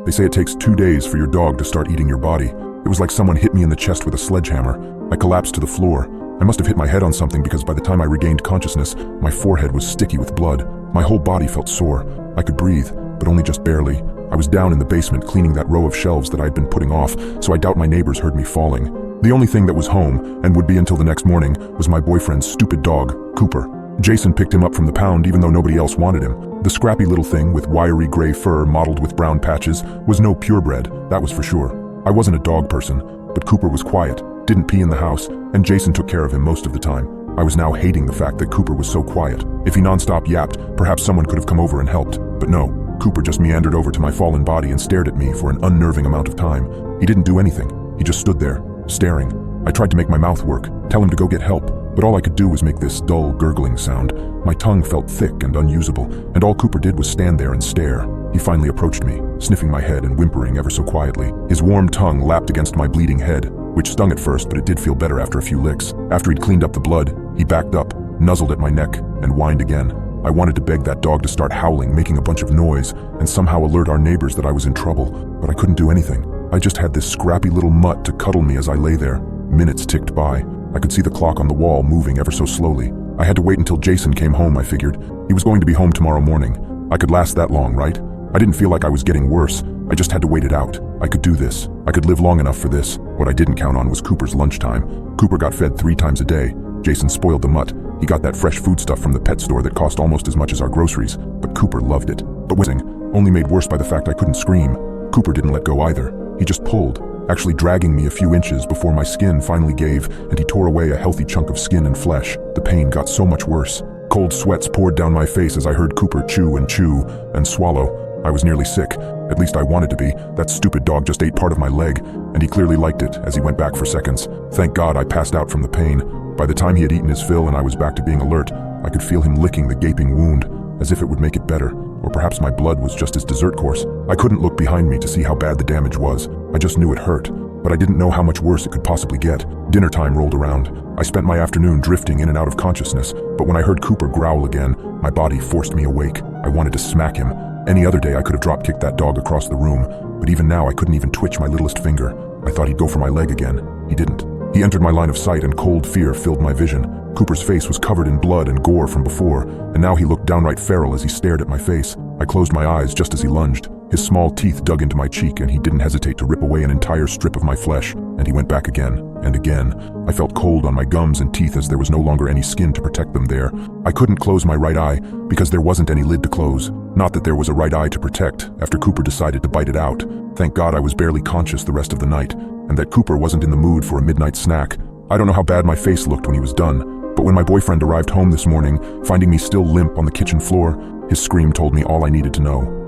They say it takes 2 days for your dog to start eating your body. It was like someone hit me in the chest with a sledgehammer. I collapsed to the floor. I must have hit my head on something because by the time I regained consciousness, my forehead was sticky with blood. My whole body felt sore. I could breathe, but only just barely. I was down in the basement cleaning that row of shelves that I had been putting off, so I doubt my neighbors heard me falling. The only thing that was home, and would be until the next morning, was my boyfriend's stupid dog, Cooper. Jason picked him up from the pound even though nobody else wanted him. The scrappy little thing with wiry gray fur mottled with brown patches was no purebred, that was for sure. I wasn't a dog person, but Cooper was quiet, didn't pee in the house, and Jason took care of him most of the time. I was now hating the fact that Cooper was so quiet. If he nonstop yapped, perhaps someone could have come over and helped. But no, Cooper just meandered over to my fallen body and stared at me for an unnerving amount of time. He didn't do anything. He just stood there, staring. I tried to make my mouth work, tell him to go get help, but all I could do was make this dull, gurgling sound. My tongue felt thick and unusable, and all Cooper did was stand there and stare. He finally approached me, sniffing my head and whimpering ever so quietly. His warm tongue lapped against my bleeding head, which stung at first, but it did feel better after a few licks. After he'd cleaned up the blood, he backed up, nuzzled at my neck, and whined again. I wanted to beg that dog to start howling, making a bunch of noise, and somehow alert our neighbors that I was in trouble, but I couldn't do anything. I just had this scrappy little mutt to cuddle me as I lay there. Minutes ticked by. I could see the clock on the wall moving ever so slowly. I had to wait until Jason came home, I figured. He was going to be home tomorrow morning. I could last that long, right? I didn't feel like I was getting worse. I just had to wait it out. I could do this. I could live long enough for this. What I didn't count on was Cooper's lunchtime. Cooper got fed 3 times a day. Jason spoiled the mutt. He got that fresh foodstuff from the pet store that cost almost as much as our groceries, but Cooper loved it. But whizzing, only made worse by the fact I couldn't scream. Cooper didn't let go either. He just pulled, actually dragging me a few inches before my skin finally gave and he tore away a healthy chunk of skin and flesh. The pain got so much worse. Cold sweats poured down my face as I heard Cooper chew and swallow. I was nearly sick. At least I wanted to be. That stupid dog just ate part of my leg, and he clearly liked it as he went back for seconds. Thank God I passed out from the pain. By the time he had eaten his fill and I was back to being alert, I could feel him licking the gaping wound, as if it would make it better. Or perhaps my blood was just his dessert course. I couldn't look behind me to see how bad the damage was. I just knew it hurt, but I didn't know how much worse it could possibly get. Dinner time rolled around. I spent my afternoon drifting in and out of consciousness, but when I heard Cooper growl again, my body forced me awake. I wanted to smack him. Any other day I could have drop-kicked that dog across the room, but even now I couldn't even twitch my littlest finger. I thought he'd go for my leg again. He didn't. He entered my line of sight and cold fear filled my vision. Cooper's face was covered in blood and gore from before, and now he looked downright feral as he stared at my face. I closed my eyes just as he lunged. His small teeth dug into my cheek and he didn't hesitate to rip away an entire strip of my flesh, and he went back again and again. I felt cold on my gums and teeth as there was no longer any skin to protect them there. I couldn't close my right eye because there wasn't any lid to close. Not that there was a right eye to protect after Cooper decided to bite it out. Thank God I was barely conscious the rest of the night, and that Cooper wasn't in the mood for a midnight snack. I don't know how bad my face looked when he was done, but when my boyfriend arrived home this morning, finding me still limp on the kitchen floor, his scream told me all I needed to know.